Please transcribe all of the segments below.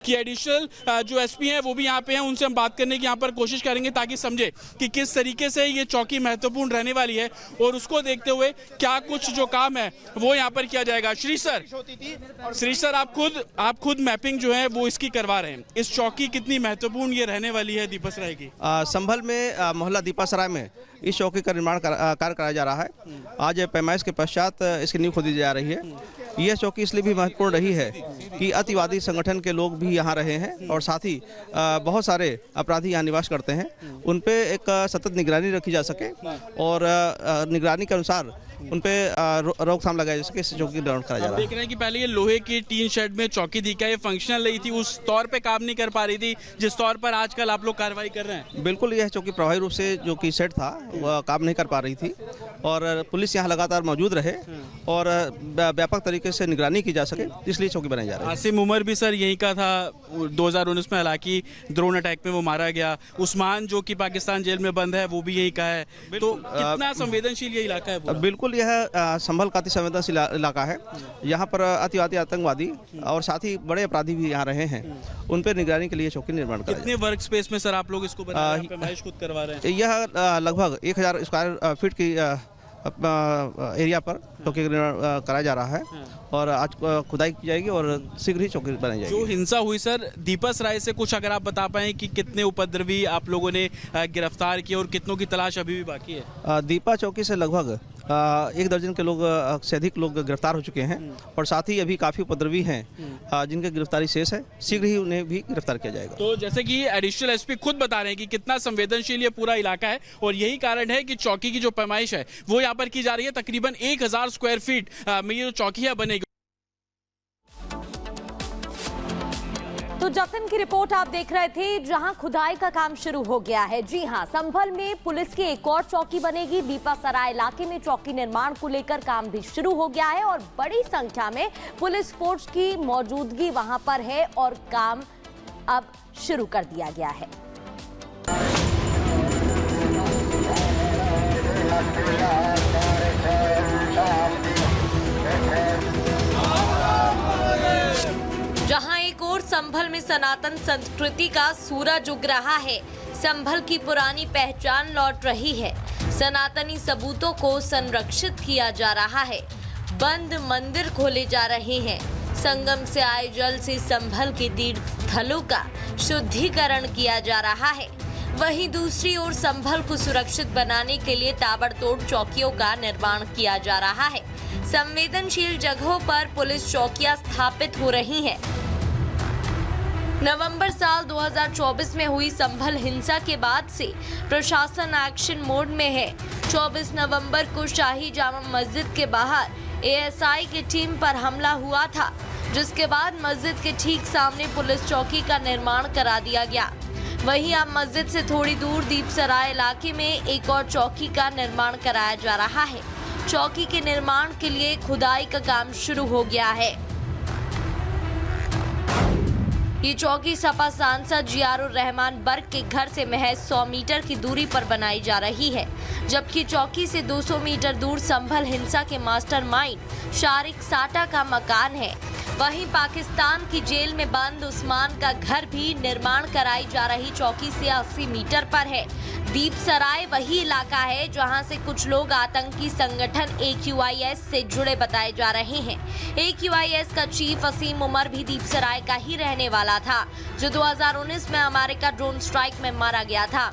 कि एडिशनल जो एसपी हैं वो भी यहाँ पे हैं, उनसे हम बात करने की यहाँ पर कोशिश करेंगे ताकि समझे कि किस तरीके से ये चौकी महत्वपूर्ण रहने वाली है और उसको देखते हुए क्या कुछ जो काम है वो यहाँ पर किया जाएगा। श्री सर आप खुद मैपिंग जो है वो इसकी करवा रहे हैं, इस चौकी कितनी महत्वपूर्ण ये रहने वाली है दीपासराय की? संभल में मोहल्ला दीपासराय में इस चौकी का निर्माण कार्य कराया जा रहा है। आज पैमाइश के पश्चात इसकी नींव खोदी जा रही है। यह चौकी इसलिए भी महत्वपूर्ण रही है कि अतिवादी संगठन के लोग भी यहाँ रहे हैं और साथ ही बहुत सारे अपराधी यहाँ निवास करते हैं। उन पे एक सतत निगरानी रखी जा सके और निगरानी के अनुसार उन पे रोकथाम लगाई जा सके। इस चौकी का निर्माण कराया जा रहा है। देख रहे हैं कि पहले ये लोहे की टीन शेड में चौकी थी, क्या ये फंक्शनल रही थी, उस तौर पे काम नहीं कर पा रही थी जिस तौर पर आजकल आप लोग कार्रवाई कर रहे हैं? बिल्कुल, यह चौकी प्रभावी रूप से जो कि शेड था वह काम नहीं कर पा रही थी और पुलिस यहाँ लगातार मौजूद रहे और व्यापक तरीके से निगरानी की जा सके, इसलिए चौकी बनाई जा रही है। आसिम उमर भी सर यहीं का था 2019 में, हालांकि ड्रोन अटैक में वो मारा गया। उस्मान जो कि पाकिस्तान जेल में बंद है वो भी यहीं का है। तो कितना संवेदनशील ये इलाका है? बिल्कुल, यह संभल का अति संवेदनशील इलाका है। यहाँ पर अतिवादी, आतंकवादी और साथ ही बड़े अपराधी भी यहाँ रहे हैं। उन पर निगरानी के लिए चौकी निर्माण कराया। कितने वर्क स्पेस में सर आप लोग इसको पैमाइश खुद करवा रहे हैं? यह लगभग 1000 स्क्वायर फीट की एरिया पर चौकी कराया जा रहा है और आज खुदाई की जाएगी और शीघ्र ही चौकी बनाई जाएगी। जो हिंसा हुई सर दीपासराय से कुछ अगर आप बता पाएं कि कितने उपद्रवी आप लोगों ने गिरफ्तार किए और कितनों की तलाश अभी भी बाकी है? दीपा चौकी से लगभग 1 दर्जन के लोग से अधिक लोग गिरफ्तार हो चुके हैं और साथ ही अभी काफ़ी उपद्रवी हैं जिनकी गिरफ्तारी शेष है। शीघ्र ही उन्हें भी गिरफ्तार किया जाएगा। तो जैसे कि एडिशनल एसपी खुद बता रहे हैं कि कितना संवेदनशील ये पूरा इलाका है और यही कारण है कि चौकी की जो पैमाइश है वो यहाँ पर की जा रही है। तकरीबन 1000 स्क्वायर फीट में ये जो चौकी है बनेगी। तो जतिन की रिपोर्ट आप देख रहे थे, जहां खुदाई का काम शुरू हो गया है। जी हां, संभल में पुलिस की एक और चौकी बनेगी। दीपासराय इलाके में चौकी निर्माण को लेकर काम भी शुरू हो गया है और बड़ी संख्या में पुलिस फोर्स की मौजूदगी वहां पर है और काम अब शुरू कर दिया गया है। जहां एक और संभल में सनातन संस्कृति का सूरज उग रहा है, संभल की पुरानी पहचान लौट रही है। सनातनी सबूतों को संरक्षित किया जा रहा है। बंद मंदिर खोले जा रहे हैं। संगम से आए जल से संभल के तीर्थ स्थलों का शुद्धिकरण किया जा रहा है। वहीं दूसरी ओर संभल को सुरक्षित बनाने के लिए ताबड़तोड़ चौकियों का निर्माण किया जा रहा है। संवेदनशील जगहों पर पुलिस चौकियां स्थापित हो रही हैं। नवंबर साल 2024 में हुई संभल हिंसा के बाद से प्रशासन एक्शन मोड में है। 24 नवंबर को शाही जामा मस्जिद के बाहर एएसआई की टीम पर हमला हुआ था, जिसके बाद मस्जिद के ठीक सामने पुलिस चौकी का निर्माण करा दिया गया। वहीं अब मस्जिद से थोड़ी दूर दीपसराय इलाके में एक और चौकी का निर्माण कराया जा रहा है। चौकी के निर्माण के लिए खुदाई का काम शुरू हो गया है। ये चौकी सपा सांसद जियारुर रहमान बर्क के घर से महज 100 मीटर की दूरी पर बनाई जा रही है, जबकि चौकी से 200 मीटर दूर संभल हिंसा के मास्टरमाइंड शारिक साटा का मकान है। वहीं पाकिस्तान की जेल में बंद उस्मान का घर भी निर्माण कराई जा रही चौकी से 80 मीटर पर है। दीपसराय वही इलाका है जहां से कुछ लोग आतंकी संगठन AQIS से जुड़े बताए जा रहे हैं। AQIS का चीफ असीम उमर भी दीपसराय का ही रहने वाला था, जो 2019 में अमेरिका ड्रोन स्ट्राइक में मारा गया था।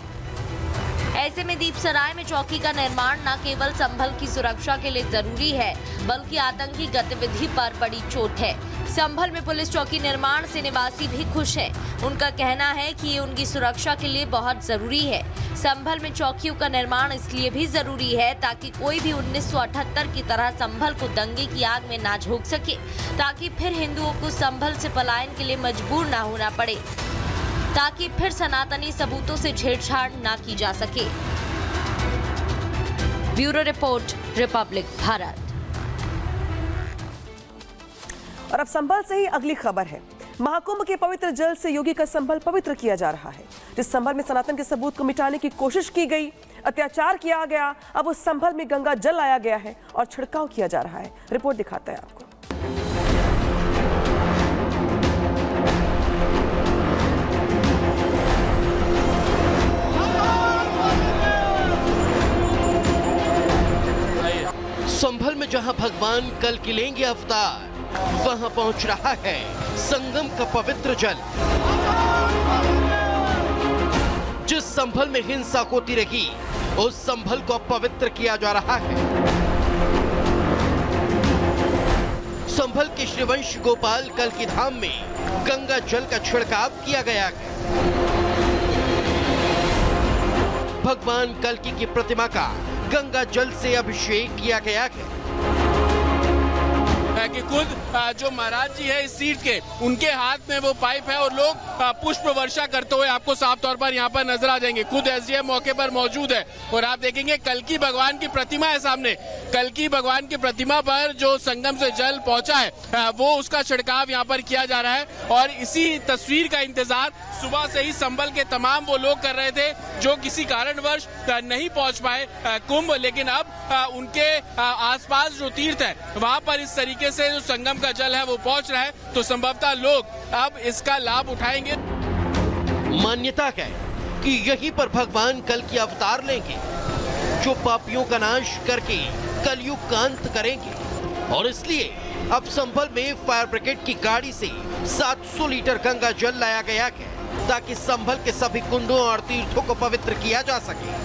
ऐसे में दीपसराय में चौकी का निर्माण न केवल संभल की सुरक्षा के लिए जरूरी है, बल्कि आतंकी गतिविधि पर बड़ी चोट है। संभल में पुलिस चौकी निर्माण से निवासी भी खुश हैं। उनका कहना है कि ये उनकी सुरक्षा के लिए बहुत जरूरी है। संभल में चौकियों का निर्माण इसलिए भी जरूरी है ताकि कोई भी 1978 की तरह संभल को दंगे की आग में ना झोंक सके, ताकि फिर हिंदुओं को संभल से पलायन के लिए मजबूर ना होना पड़े, ताकि फिर सनातनी सबूतों से छेड़छाड़ ना की जा सके। Bureau report, Republic Bharat. और अब संभल से ही अगली खबर है। महाकुंभ के पवित्र जल से योगी का संभल पवित्र किया जा रहा है। जिस संभल में सनातन के सबूत को मिटाने की कोशिश की गई, अत्याचार किया गया, अब उस संभल में गंगा जल लाया गया है और छिड़काव किया जा रहा है। रिपोर्ट दिखाते हैं आपको। में जहां भगवान कल की लेंगे अवतार, वहां पहुंच रहा है संगम का पवित्र जल। जिस संभल में हिंसा होती रही, उस संभल को पवित्र किया जा रहा है। संभल के श्रीवंश गोपाल कल की धाम में गंगा जल का छिड़काव किया गया है। भगवान कल्की की प्रतिमा का गंगा जल से अभिषेक किया गया है कि खुद जो महाराज जी है इस सीट के, उनके हाथ में वो पाइप है और लोग पुष्प वर्षा करते हुए आपको साफ तौर पर यहाँ पर नजर आ जाएंगे। खुद एसडीएम मौके पर मौजूद है और आप देखेंगे कल्की भगवान की प्रतिमा है सामने। कल्की भगवान की प्रतिमा पर जो संगम से जल पहुंचा है वो उसका छिड़काव यहाँ पर किया जा रहा है और इसी तस्वीर का इंतजार सुबह से ही संभल के तमाम वो लोग कर रहे थे जो किसी कारणवश नहीं पहुंच पाए कुंभ, लेकिन अब उनके आसपास जो तीर्थ है वहां पर इस तरीके से जो संगम का जल है वो पहुंच रहा है, तो संभवतः लोग अब इसका लाभ उठाएंगे। मान्यता है कि यहीं पर भगवान कल की अवतार लेंगे, जो पापियों का नाश करके कलयुग का अंत करेंगे। और इसलिए अब संभल में फायर ब्रिगेड की गाड़ी से 700 लीटर गंगा जल लाया गया है ताकि संभल के सभी कुंडों और तीर्थों को पवित्र किया जा सके।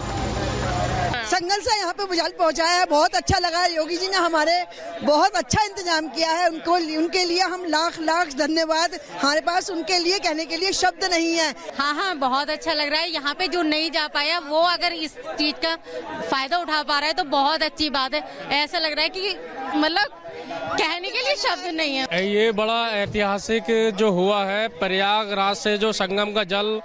संगल से यहाँ पे जल पहुँचाया है, बहुत अच्छा लगा है। योगी जी ने हमारे बहुत अच्छा इंतजाम किया है, उनके लिए हम लाख लाख धन्यवाद। हमारे पास उनके लिए कहने के लिए शब्द नहीं है। हाँ, बहुत अच्छा लग रहा है। यहाँ पे जो नहीं जा पाया वो अगर इस चीज का फायदा उठा पा रहा है तो बहुत अच्छी बात है। ऐसा लग रहा है कि मतलब कहने के लिए शब्द नहीं है। ये बड़ा ऐतिहासिक जो हुआ है, प्रयागराज से जो संगम का जल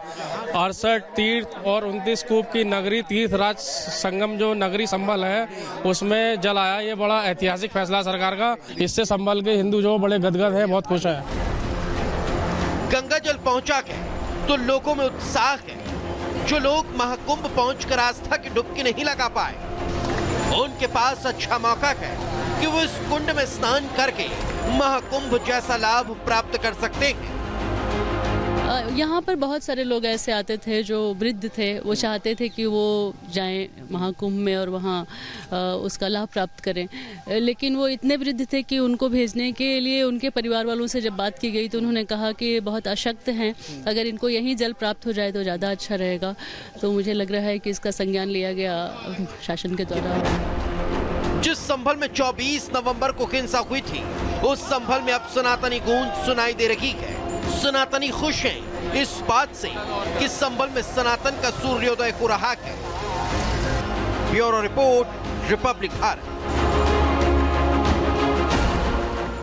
68 तीर्थ और 29 कूप की नगरी तीर्थराज संगम जो नगरी संभल है उसमें जल आया। ये बड़ा ऐतिहासिक फैसला सरकार का। इससे संभल के हिंदू जो बड़े गदगद हैं, बहुत खुश है। गंगा जल पहुंचा है तो लोगों में उत्साह है। जो लोग महाकुंभ पहुंचकर आस्था की डुबकी नहीं लगा पाए, उनके पास अच्छा मौका है कि वो इस कुंड में स्नान करके महाकुंभ जैसा लाभ प्राप्त कर सकते हैं। यहाँ पर बहुत सारे लोग ऐसे आते थे जो वृद्ध थे, वो चाहते थे कि वो जाएं महाकुंभ में और वहाँ उसका लाभ प्राप्त करें, लेकिन वो इतने वृद्ध थे कि उनको भेजने के लिए उनके परिवार वालों से जब बात की गई तो उन्होंने कहा कि ये बहुत अशक्त हैं, अगर इनको यहीं जल प्राप्त हो जाए तो ज़्यादा अच्छा रहेगा। तो मुझे लग रहा है कि इसका संज्ञान लिया गया शासन के द्वारा। जिस संभल में 24 नवंबर को हिंसा हुई थी, उस संभल में अब सनातनी गूंज सुनाई दे रही है। सनातनी खुश हैं इस बात से कि संभल में सनातन का सूर्योदय हो रहा है। Bureau report, Republic Bharat.